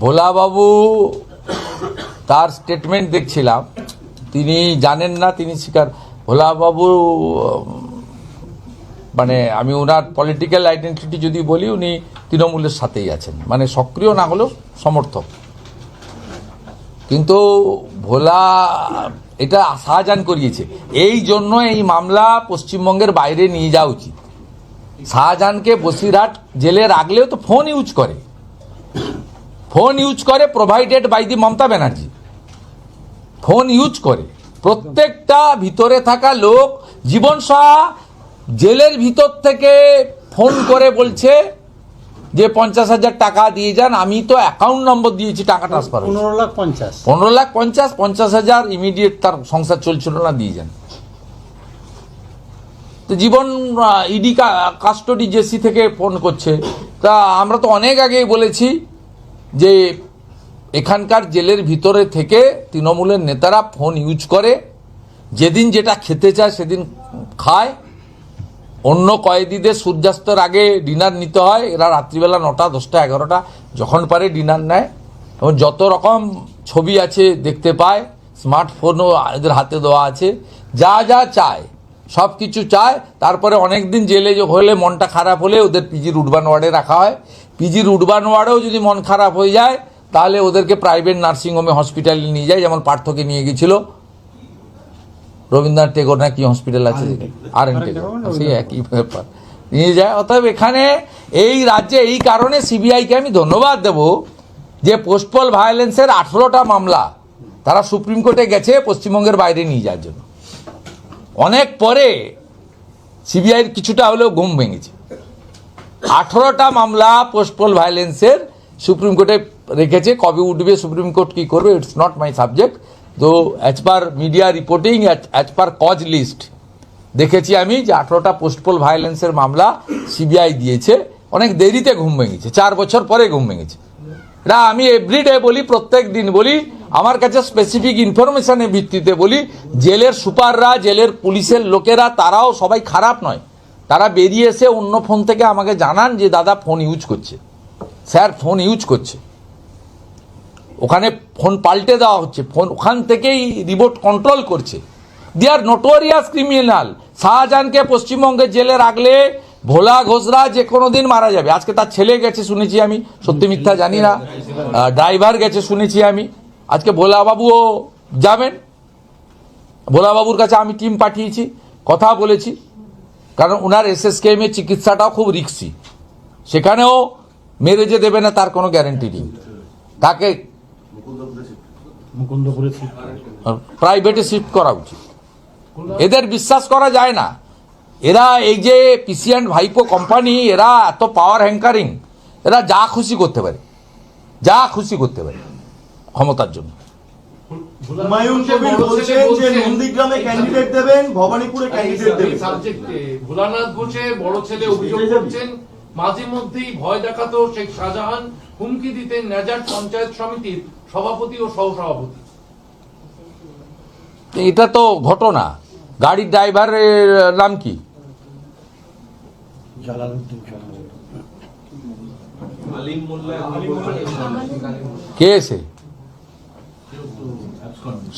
ভোলাবাবু তার স্টেটমেন্ট দেখছিলাম, তিনি জানেন না, তিনি স্বীকার। ভোলাবাবু মানে আমি ওনার পলিটিক্যাল আইডেন্টিটি যদি বলি, উনি তৃণমূলের সাথেই আছেন, মানে সক্রিয় না হলেও সমর্থক। কিন্তু ভোলা এটা শাহজাহান করিয়েছে, এই জন্য এই মামলা পশ্চিমবঙ্গের বাইরে নিয়ে যাওয়া উচিত। শাহজাহানকে বসিরহাট জেলে রাখলেও তো ফোন ইউজ করে provided by the Mamata Banerjee. Phone use করে প্রত্যেকটা ভিতরে থাকা লোক। জীবন সাহা জেলের ভিতর থেকে ফোন করে বলছে যে 50,000 টাকা দিয়ে যান, আমি তো অ্যাকাউন্ট নম্বর দিয়েছি, টাকা ট্রান্সফার 15,50,000 50,000 ইমিডিয়েট, তার সংসার চলছিল না, দিয়ে যান। তো জীবন ইডি কাস্টডি জেসি থেকে ফোন করছে। তা আমরা তো অনেক আগেই বলেছি যে এখানকার জেলের ভিতরে থেকে তৃণমূলের নেতারা ফোন ইউজ করে, যেদিন যেটা খেতে চায় সেদিন খায়। অন্য কয়েদিদের সূর্যাস্তের আগে ডিনার নিতে হয়, এরা রাত্রিবেলা 9টা 10টা 11টা যখন পারে ডিনার নেয়। এবং যত রকম ছবি আছে দেখতে পায়, স্মার্টফোনও এদের হাতে দেওয়া আছে, যা যা চায় সব কিছু চায়। তারপরে অনেক দিন জেলে হলে, মনটা খারাপ হলে ওদের পিজির উডবান ওয়ার্ডে রাখা হয়। পিজির উডবান ওয়ার্ডেও যদি মন খারাপ হয়ে যায় তাহলে ওদেরকে প্রাইভেট নার্সিংহোমে হসপিটালে নিয়ে যায়, যেমন পার্থকে নিয়ে গেছিল রবীন্দ্রনাথ টেগোর না কি হসপিটাল আছে, আর.এন. টেগোর, সেই একই ব্যাপার নিয়ে যায়। অতএব এখানে এই রাজ্যে এই কারণে সিবিআইকে আমি ধন্যবাদ দেব যে পোস্টপল ভায়োলেন্সের 18টা মামলা তারা সুপ্রিম কোর্টে গেছে পশ্চিমবঙ্গের বাইরে নিয়ে যাওয়ার জন্য। অনেক পরে সিবিআইয়ের কিছুটা হলেও ঘুম ভেঙেছে। 18টা মামলা পোস্টপল ভায়োলেন্সের সুপ্রিম কোর্টে রেখেছে। কবে উঠবে সুপ্রিম কোর্ট কি করবে, ইটস নট মাই সাবজেক্ট। তো as per media reporting, as per cause list দেখেছি আমি যে 18টা পোস্টপল ভায়োলেন্সের মামলা সিবিআই দিয়েছে। অনেক দেরিতে ঘুম ভেঙেছে, 4 বছর পরে ঘুম ভেঙেছে। এটা আমি এভরিডে বলি, প্রত্যেক দিন বলি, আমার কাছে স্পেসিফিক ইনফরমেশনের ভিত্তিতে বলি। জেলের সুপাররা, জেলের পুলিশের লোকেরা, তারাও সবাই খারাপ নয়। তারা বেরিয়ে এসে অন্য ফোন থেকে আমাকে জানান যে দাদা ফোন ইউজ করছে, স্যার ফোন ইউজ করছে, ওখানে ফোন পাল্টে দেওয়া হচ্ছে, ফোন ওখান থেকেই রিমোট কন্ট্রোল করছে। দে আর নোটোরিয়াস ক্রিমিনাল। শাহজাহানকে পশ্চিমবঙ্গের জেলে রাখলে ভোলা ঘোষরা যে কোনো দিন মারা যাবে। আজকে তার ছেলে গেছে শুনেছি আমি, সত্যি মিথ্যা জানি না, ড্রাইভার গেছে শুনেছি আমি। আজকে ভোলাবাবুও যাবেন। ভোলাবাবুর কাছে আমি টিম পাঠিয়েছি, কথা বলেছি, কারণ ওনার SSKM এর চিকিৎসাটাও খুব রিস্কি। সেখানেও মেরে যে দেবে না তার কোনো গ্যারেন্টি নেই। তাকে প্রাইভেটে শিফট করা উচিত। এদের বিশ্বাস করা যায় না। এরা এই যে পিসিএন্ড ভাইপো কোম্পানি, এরা এত পাওয়ার হ্যাঙ্কারিং, এরা যা খুশি করতে পারে, যা খুশি করতে পারে ক্ষমতার জন্য। হুমায়ুন কবির বলছেন যে নন্দীগ্রামে ক্যান্ডিডেট দেবেন, ভবানীপুরে ক্যান্ডিডেট দেবেন। সাবজেক্টে ভোলানাথ ঘোষের বড় ছেলে অভিযোগ করছেন মাঝে মধ্যেই ভয় দেখাতো শেখ শাহজাহান, হুমকি দিতেন নেজার পঞ্চায়েত সমিতির সভাপতি ও সহসভাপতি। এটা তো ঘটনা। গাড়ির ড্রাইভারের নাম কি? কে এসে?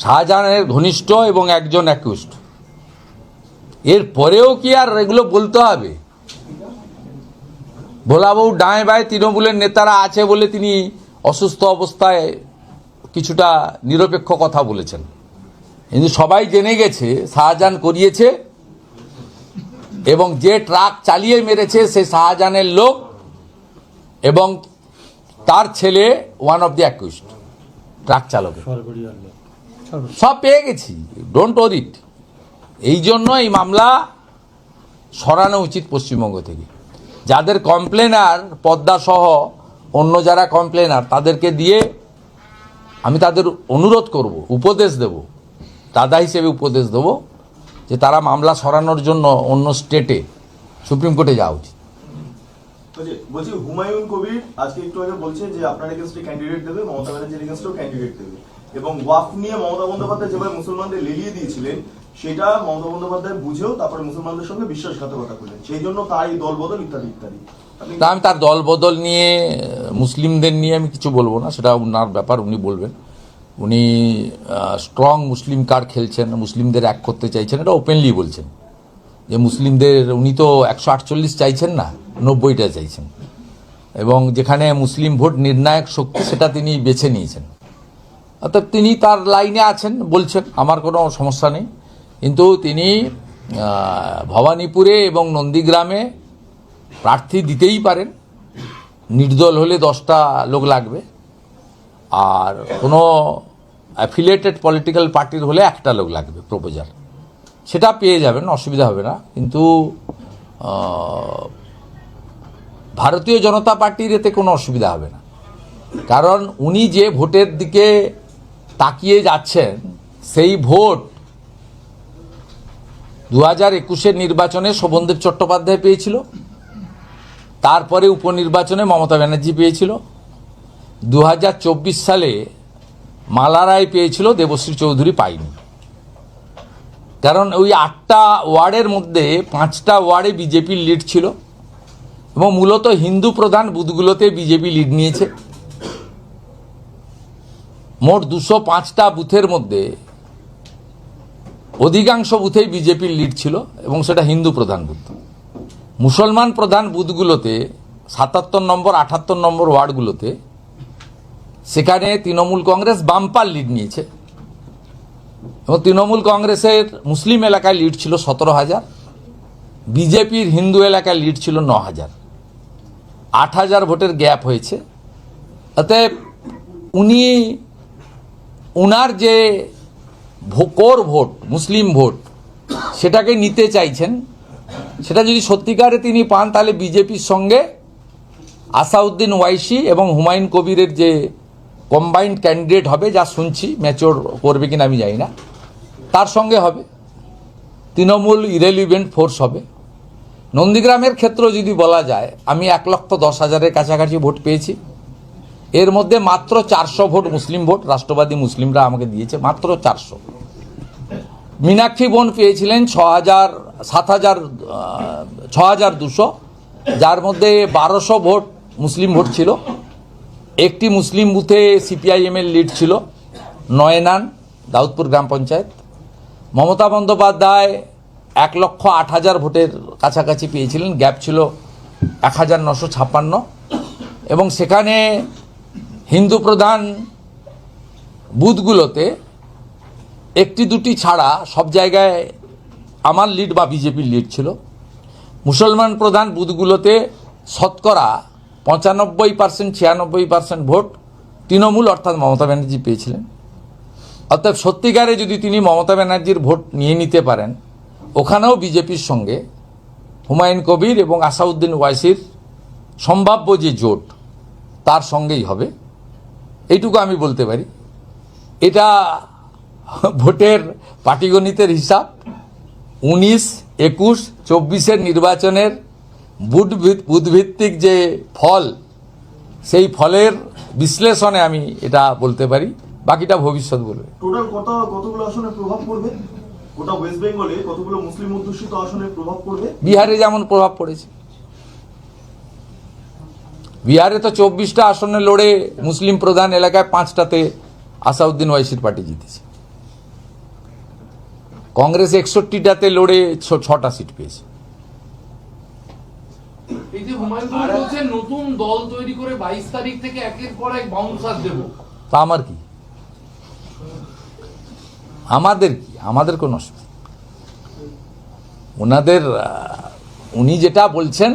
শাহজাহানের ঘনিষ্ঠ এবং একজন অ্যাকিউজড। এর পরেও কি আর এগুলো বলতে হবে? ভোলাবাবু ডাঁয়ে বাঁয়ে তৃণমূলের নেতারা আছে বলে তিনি অসুস্থ অবস্থায় কিছুটা নিরপেক্ষ কথা বলেছেন, কিন্তু সবাই জেনে গেছে শাহজাহান করিয়েছে এবং যে ট্রাক চালিয়ে মেরেছে সে শাহজাহানের লোক এবং তার ছেলে one of the accused, truck চালক। সব পেয়ে গেছি, ডোন্ট ওরিট। এই জন্য এই মামলা সরানো উচিত পশ্চিমবঙ্গ থেকে। যাদের কমপ্লেনার, পদ্মা সহ অন্য যারা কমপ্লেনার, তাদেরকে দিয়ে আমি তাদের অনুরোধ করব, উপদেশ দেব, দাদা হিসেবে উপদেশ দেব যে তারা মামলা সরানোর জন্য অন্য স্টেটে সুপ্রিম কোর্টে যাওয়া উচিত। বলছি হুমায়ুন কবির আজকে একটু আগে বলছে যে আপনার এগেইনস্টে ক্যান্ডিডেট দেবে, মমতা ব্যানার্জির এগেইনস্টেও ক্যান্ডিডেট দেবে, এবং ওয়াকফ নিয়ে মমতা বন্দ্যোপাধ্যায় যেভাবে মুসলমানদের লেলিয়ে দিয়েছিলেন সেটা মমতা বন্দ্যোপাধ্যায় বুঝেও তারপরে মুসলমানদের সঙ্গে বিশ্বাসঘাতকতা করলেন, সেই জন্য তার এই দলবদল ইত্যাদি ইত্যাদি। আপনি- তা আমি তার দল বদল নিয়ে, মুসলিমদের নিয়ে আমি কিছু বলবো না, সেটা ওনার ব্যাপার, উনি বলবেন। উনি স্ট্রং মুসলিম কার্ড খেলছেন, মুসলিমদের এক করতে চাইছেন, এটা ওপেনলি বলছেন যে মুসলিমদের, উনি তো 148 চাইছেন না, 90টা চাইছেন, এবং যেখানে মুসলিম ভোট নির্ণায়ক শক্তি সেটা তিনি বেছে নিয়েছেন। অর্থাৎ তিনি তার লাইনে আছেন, বলছেন, আমার কোনো সমস্যা নেই। কিন্তু তিনি ভবানীপুরে এবং নন্দীগ্রামে প্রার্থী দিতেই পারেন, নির্দল হলে 10টা লোক লাগবে, আর কোনো অ্যাফিলিয়েটেড পলিটিক্যাল পার্টির হলে 1টা লোক লাগবে প্রপোজার, সেটা পেয়ে যাবেন, অসুবিধা হবে না। কিন্তু ভারতীয় জনতা পার্টির এতে কোনো অসুবিধা হবে না, কারণ উনি যে ভোটের দিকে তাকিয়ে যাচ্ছেন সেই ভোট 2021-এর নির্বাচনে শোভনদেব চট্টোপাধ্যায় পেয়েছিল, তারপরে উপনির্বাচনে মমতা ব্যানার্জি পেয়েছিল, 2024 সালে মালা রায় পেয়েছিল, দেবশ্রী চৌধুরী পায়নি। কারণ ওই 8টা ওয়ার্ডের মধ্যে 5টা ওয়ার্ডে বিজেপির লিড ছিল, এবং মূলত হিন্দু প্রধান বুথগুলোতে বিজেপি লিড নিয়েছে। মোট 205টা বুথের মধ্যে অধিকাংশ বুথেই বিজেপির লিড ছিল, এবং সেটা হিন্দু প্রধান বুথ। মুসলমান প্রধান বুথগুলোতে 77 নম্বর 78 নম্বর ওয়ার্ডগুলোতে সেখানে তৃণমূল কংগ্রেস বাম্পার লিড নিয়েছে, এবং তৃণমূল কংগ্রেসের মুসলিম এলাকায় লিড ছিল 17,000, বিজেপির হিন্দু এলাকায় লিড ছিল 9,000, 8,000 ভোটের গ্যাপ হয়েছে। অতএব উনি উনার যে কোর ভোট, মুসলিম ভোট, সেটাকে নিতে চাইছেন। সেটা যদি সত্যিকারে তিনি পান, তাহলে বিজেপির সঙ্গে আসাউদ্দিন ওয়াইসি এবং হুমায়ুন কবিরের যে কম্বাইন্ড ক্যান্ডিডেট হবে, যা শুনছি, ম্যাচিওর করবে কিনা আমি জানি না, তার সঙ্গে হবে। তৃণমূল ইরেলিভেন্ট ফোর্স হবে। নন্দীগ্রামের ক্ষেত্র যদি বলা যায়, আমি 1,10,000-এর কাছাকাছি ভোট পেয়েছি, এর মধ্যে মাত্র 400 ভোট মুসলিম ভোট, রাষ্ট্রবাদী মুসলিমরা আমাকে দিয়েছে, মাত্র 400। মীনাক্ষী বোন পেয়েছিলেন 6,200, যার মধ্যে 1200 ভোট মুসলিম ভোট ছিল। একটি মুসলিম বুথে সিপিআইএমের লিড ছিল, নয়নান, দাউদপুর গ্রাম পঞ্চায়েত। মমতা বন্দ্যোপাধ্যায় 1,08,000 ভোটের কাছাকাছি পেয়েছিলেন, গ্যাপ ছিল 1,956, এবং সেখানে হিন্দু প্রধান বুথগুলোতে একটি দুটি ছাড়া সব জায়গায় আমার লিড বা বিজেপির লিড ছিল। মুসলমান প্রধান বুথগুলোতে শতকরা 95% 96% ভোট তৃণমূল অর্থাৎ মমতা ব্যানার্জি পেয়েছিলেন। অর্থাৎ সত্যিকারে যদি তিনি মমতা ব্যানার্জির ভোট নিয়ে নিতে পারেন, ওখানেও বিজেপির সঙ্গে হুমায়ুন কবির এবং আসাউদ্দিন ওয়াইসির সম্ভাব্য যে জোট, তার সঙ্গেই হবে, এইটুকু আমি বলতে পারি। এটা ভোটের পাটিগণিতের হিসাব। 19, 21, 24-এর নির্বাচনের বুথভিত্তিক যে ফল, সেই ফলের বিশ্লেষণে আমি এটা বলতে পারি, বাকিটা ভবিষ্যৎ বলবে। টোটাল কতগুলো আসনে প্রভাব পড়বে? গোটা ওয়েস্ট বেঙ্গলে কতগুলো মুসলিম অধ্যুষিত আসনে প্রভাব পড়বে? বিহারে যেমন প্রভাব পড়েছে, বিহারে তো 24টা আসনে লড়ে মুসলিম প্রধান এলাকায় 5টাতে আসাউদ্দিন ওয়াইসির পার্টি জিতেছে। কংগ্রেস 61টাতে লড়ে 6টা সিট পেয়েছে। এই যে হুমায়ুন কবির বলছেন নতুন দল তৈরি করে 22 তারিখ থেকে একের পর এক বাউন্সার দেব, তা আমার কি, আমাদের কি, আমাদের কোনো অসুবিধা। ওনাদের উনি যেটা বলছেন,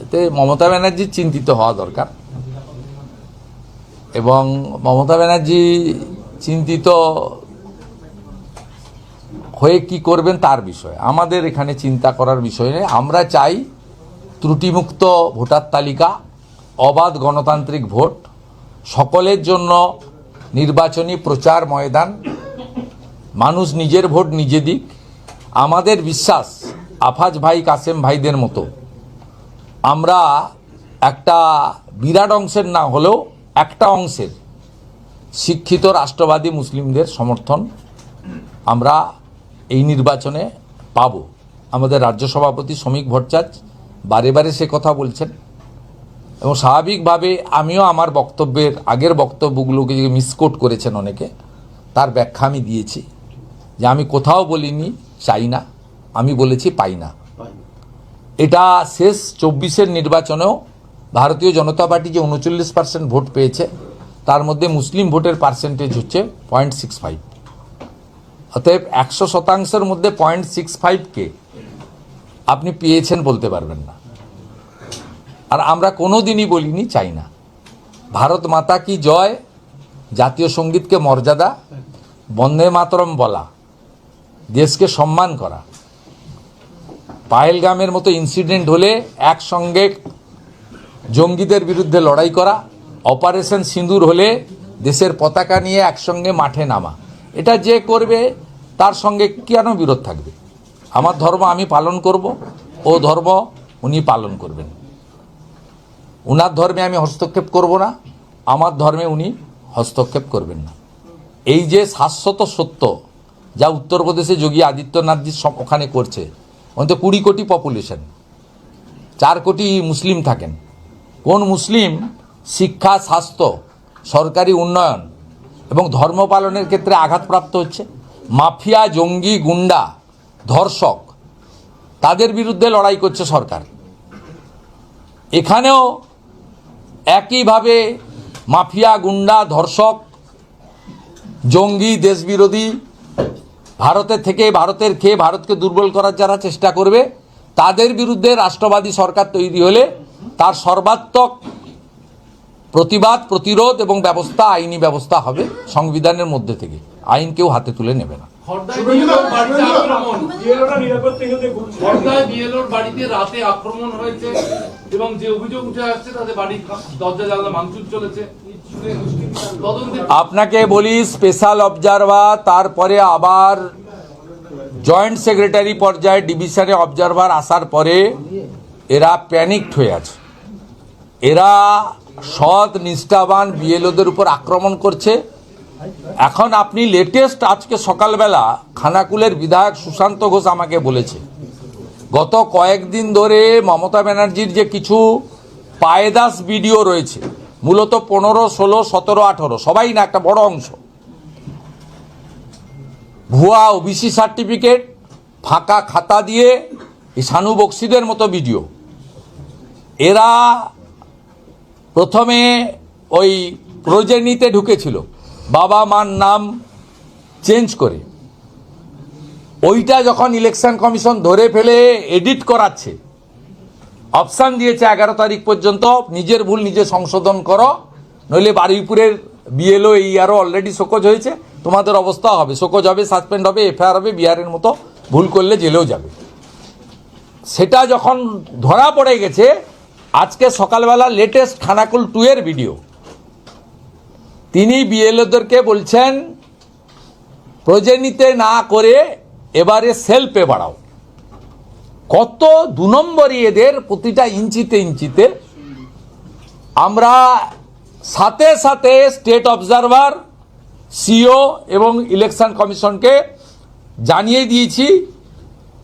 এতে মমতা ব্যানার্জির চিন্তিত হওয়া দরকার, এবং মমতা ব্যানার্জি চিন্তিত হয়ে কি করবেন তার বিষয়ে আমাদের এখানে চিন্তা করার বিষয় নেই। আমরা চাই ত্রুটিমুক্ত ভোটার তালিকা, অবাধ গণতান্ত্রিক ভোট, সকলের জন্য নির্বাচনী প্রচার ময়দান, মানুষ নিজের ভোট নিজে দিক। আমাদের বিশ্বাস, আফাজ ভাই, কাসেম ভাইদের মতো আমরা একটা বিরাট অংশের না হলেও একটা অংশের শিক্ষিত রাষ্ট্রবাদী মুসলিমদের সমর্থন আমরা এই নির্বাচনে পাবো। আমাদের রাজ্য সভাপতি শ্রমিক ভট্টাচার্য বারে বারে সে কথা বলছেন এবং স্বাভাবিকভাবে আমিও আমার বক্তব্যের আগের বক্তব্যগুলোকে যে মিসকোট করেছেন অনেকে, তার ব্যাখ্যা আমি দিয়েছি যে আমি কোথাও বলিনি চাই না, আমি বলেছি পাই না। এটা শেষ 24-এর নির্বাচনেও ভারতীয় জনতা পার্টি যে 39% ভোট পেয়েছে তার মধ্যে মুসলিম ভোটের পার্সেন্টেজ হচ্ছে 0.65। অতএব 100%-এর মধ্যে 0.65কে আপনি পেয়েছেন বলতে পারবেন না। আর আমরা কোনো দিনই বলিনি চাই না। ভারত মাতা কি জয়, জাতীয় সঙ্গীতকে মর্যাদা, বন্দে মাতরম বলা, দেশকে সম্মান করা, পাহেলগামের মতো ইনসিডেন্ট হলে একসঙ্গে জঙ্গিদের বিরুদ্ধে লড়াই করা, অপারেশন সিঁদুর হলে দেশের পতাকা নিয়ে একসঙ্গে মাঠে নামা, এটা যে করবে তার সঙ্গে কেন বিরোধ থাকবে? আমার ধর্ম আমি পালন করব, ও ধর্ম উনি পালন করবেন। উনার ধর্মে আমি হস্তক্ষেপ করব না, আমার ধর্মে উনি হস্তক্ষেপ করবেন না। এই যে শাশ্বত সত্য যা উত্তরপ্রদেশে যোগী আদিত্যনাথজি ওখানে করছে, অন্তত 20 কোটি পপুলেশন, 4 কোটি মুসলিম থাকেন। কোন মুসলিম শিক্ষা, স্বাস্থ্য, সরকারি উন্নয়ন এবং ধর্ম পালনের ক্ষেত্রে আঘাতপ্রাপ্ত হচ্ছে? মাফিয়া, জঙ্গি, গুন্ডা, ধর্ষক, তাদের বিরুদ্ধে লড়াই করছে সরকার। এখানেও একইভাবে মাফিয়া, গুন্ডা, ধর্ষক, জঙ্গি, দেশবিরোধী, ভারতের থেকে ভারতের খেয়ে ভারতকে দুর্বল করার যারা চেষ্টা করবে তাদের বিরুদ্ধে রাষ্ট্রবাদী সরকার তৈরি হলে তার সর্বাত্মক প্রতিবাদ, প্রতিরোধ এবং ব্যবস্থা, আইনি ব্যবস্থা হবে সংবিধানের মধ্যে থেকে। আইন কেউ হাতে তুলে নেবে না। খড়দায় বিএলওর বাড়িতে আক্রমণ, খড়দায় বিএলওর বাড়িতে রাতে আক্রমণ হয়েছে এবং যে অভিযোগ উঠে আসছে তাদের বাড়ির দরজা জানলা ভাঙচুর চলেছে। আপনাকে বলি, স্পেশাল অবজারভার, তারপরে আবার জয়েন্ট সেক্রেটারি পর্যায়ে ডিভিশনে অবজারভার আসার পরে এরা প্যানিকড হয়ে আছে। এরা সৎ নিষ্ঠাবান বিএলওদের উপর আক্রমণ করছে। এখন আপনি লেটেস্ট আজকে সকালবেলা খানাকুলের বিধায়ক সুশান্ত ঘোষ আমাকে বলেছে, গত কয়েকদিন ধরে মমতা ব্যানার্জির যে কিছু পায়েদাস ভিডিও রয়েছে, মূলত 15, 16, 17, 18, সবাই না, একটা বড় অংশ, ভুয়া ওবিসি সার্টিফিকেট, ফাঁকা খাতা দিয়ে এই শানু বক্সিদের মতো ভিডিও। এরা প্রথমে ওই প্রজেনিতে ঢুকেছিল, বাবা মার নাম চেঞ্জ করে, ওইটা যখন ইলেকশন কমিশন ধরে ফেলে এডিট করাচ্ছে, অপশান দিয়েছে 11 তারিখ পর্যন্ত নিজের ভুল নিজে সংশোধন করো, নইলে বারুইপুরের বিএলও এই আরও অলরেডি শোকজ হয়েছে, তোমাদের অবস্থা হবে, শোকজ হবে, সাসপেন্ড হবে, এফআইআর হবে, বিহারের মতো ভুল করলে জেলেও যাবে। সেটা যখন ধরা পড়ে গেছে, আজকে সকালবেলা লেটেস্ট খানাকুল 2 এর ভিডিও, তিনি বিএলওদেরকে বলছেন প্রজেনিতে না করে এবারে সেলফে বাড়াও। কত 2 নম্বরই এদের, প্রতিটা ইঞ্চিতে ইঞ্চিতে। আমরা সাথে সাথে স্টেট অবজারভার, সিও এবং ইলেকশন কমিশনকে জানিয়ে দিয়েছি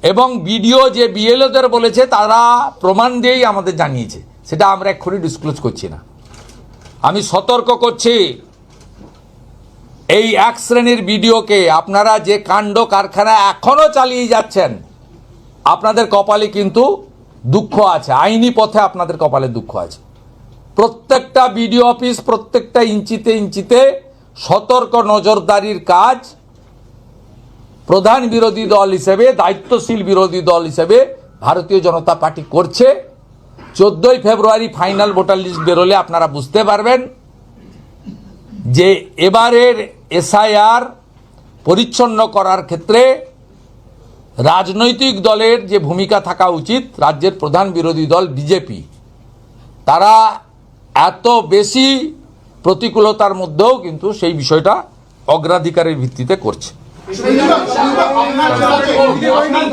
এবং ভিডিও যে বিএলওদের বলেছে তারা প্রমাণ দিয়েই আমাদের জানিয়েছে, সেটা আমরা এক্ষুনি ডিসক্লোজ করছি না। আমি সতর্ক করছি, এই 1 শ্রেণীর ভিডিওকে আপনারা যে কাণ্ড কারখানা এখনো চালিয়ে যাচ্ছেন, আপনাদের কপালে কিন্তু দুঃখ আছে, আইনি পথে আপনাদের কপালে দুঃখ আছে। প্রত্যেকটা বিডিও অফিস, প্রত্যেকটা ইঞ্চিতে ইঞ্চিতে সতর্ক নজরদারির কাজ প্রধান বিরোধী দল হিসেবে, দায়িত্বশীল বিরোধী দল হিসেবে ভারতীয় জনতা পার্টি করছে। 14ই ফেব্রুয়ারি ফাইনাল ভোটার লিস্ট বেরোলে আপনারা বুঝতে পারবেন যে এবারের এসআইআর পরিচ্ছন্ন করার ক্ষেত্রে রাজনৈতিক দলের যে ভূমিকা থাকা উচিত, রাজ্যের প্রধান বিরোধী দল বিজেপি, তারা এত বেশি প্রতিকূলতার মধ্যেও কিন্তু সেই বিষয়টা অগ্রাধিকারের ভিত্তিতে করছে। আপনার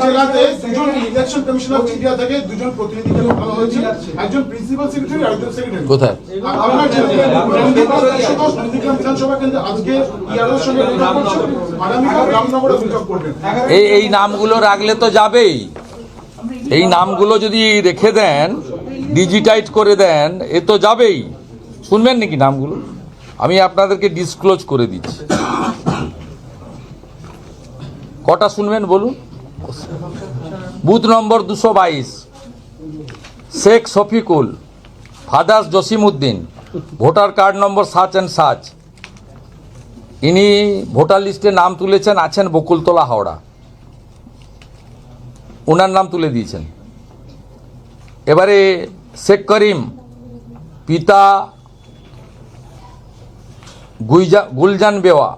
জেলাতে দুজন ইলেকশন কমিশন অফ ইন্ডিয়া থেকে দুজন প্রতিনিধি দল ভালো হয়েছে, একজন প্রিন্সিপাল সেক্রেটারি আর একজন সেক্রেটারি। কোথায়? আপনার জেলাতে নন্দীগ্রাম বিধানসভা কেন্দ্রে আজকে ইয়ারের সঙ্গে বৈঠক করছেন, আগামীকাল রামনগরে বৈঠক করবেন। এই নামগুলো রাখলে তো যাবেই। এই নামগুলো যদি রেখে দেন, ডিজিটাইজ করে দেন, এ তো যাবেই। শুনবেন নাকি নামগুলো? আমি আপনাদেরকে ডিসক্লোজ করে দিচ্ছি। কটা শুনবেন বলুন? Booth number 222 Sheikh Shafiqul, father's Jasimuddin, voter card number search and search. ইনি ভোটার লিস্টে নাম তুলেছেন, আছেন বকুলতলা, হাওড়া। ওনার নাম তুলে দিয়েছেন। এবারে শেখ করিম, পিতা গুলজান বেওয়া,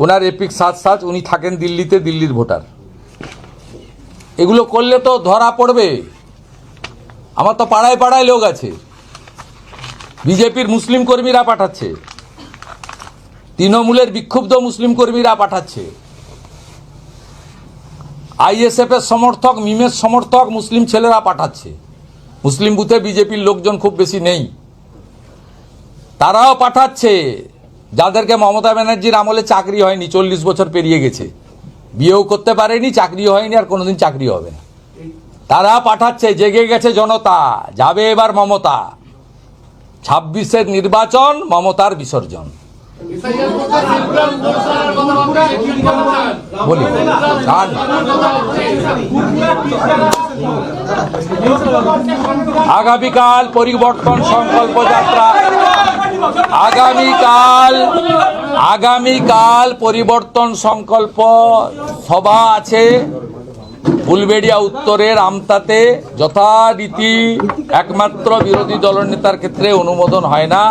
ওনার এপিক 7 উনি থাকেন দিল্লিতে, দিল্লির ভোটার। এগুলো করলে তো ধরা পড়বে। আমার তো পাড়ায় পাড়ায় লোক আছে, বিজেপির মুসলিম কর্মীরা পাঠাচ্ছে, তৃণমূলের বিক্ষুব্ধ মুসলিম কর্মীরা পাঠাচ্ছে, আইএসএফ এর সমর্থক, মিমের সমর্থক মুসলিম ছেলেরা পাঠাচ্ছে। মুসলিম বুথে বিজেপির লোকজন খুব বেশি নেই, তারাও পাঠাচ্ছে। যাদেরকে মমতা ব্যানার্জির আমলে চাকরি হয়নি, 40 বছর পেরিয়ে গেছে, বিয়েও করতে পারেনি, চাকরিও হয়নি, আর কোনোদিন চাকরি হবে না, তারা পাঠাচ্ছে। জেগে গেছে জনতা, যাবে এবার মমতা। 26-এর নির্বাচন, মমতার বিসর্জন। বলি আগামীকাল পরিবর্তন সংকল্প যাত্রা, আগামীকাল পরিবর্তন সংকল্প সভা আছে ফুলবেড়িয়া উত্তরের আমতাতে। যথারীতি একমাত্র বিরোধী দলনেতার ক্ষেত্রে অনুমোদন হয় না,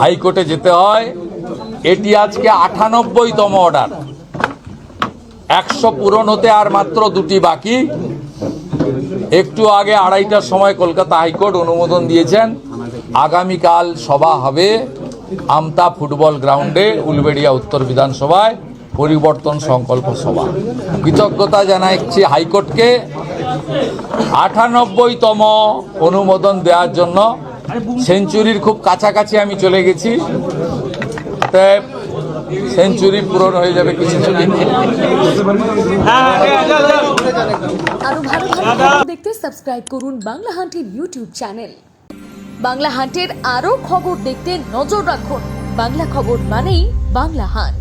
হাইকোর্টে যেতে হয়। এটি আজকে 98তম অর্ডার, 100 পূরণ হতে আর মাত্র 2টি বাকি। একটু আগে 2:30টার সময় কলকাতা হাইকোর্ট অনুমোদন দিয়েছেন। আগামীকাল সভা হবে আমতা ফুটবল গ্রাউন্ডে, উলবেড়িয়া উত্তর বিধানসভায়, পরিবর্তন সংকল্প সভা। কৃতজ্ঞতা জানাচ্ছি হাইকোর্টকে 98তম অনুমোদন দেওয়ার জন্য। সেঞ্চুরির খুব কাছাকাছি আমি চলে গেছি, সেঞ্চুরি পূরণ হয়ে যাবে কিছু। আরো ভালো খবর দেখতে সাবস্ক্রাইব করুন বাংলা হান্টের ইউটিউব চ্যানেল। বাংলা হান্টের আরো খবর দেখতে নজর রাখুন। বাংলা খবর মানেই বাংলা হান্ট।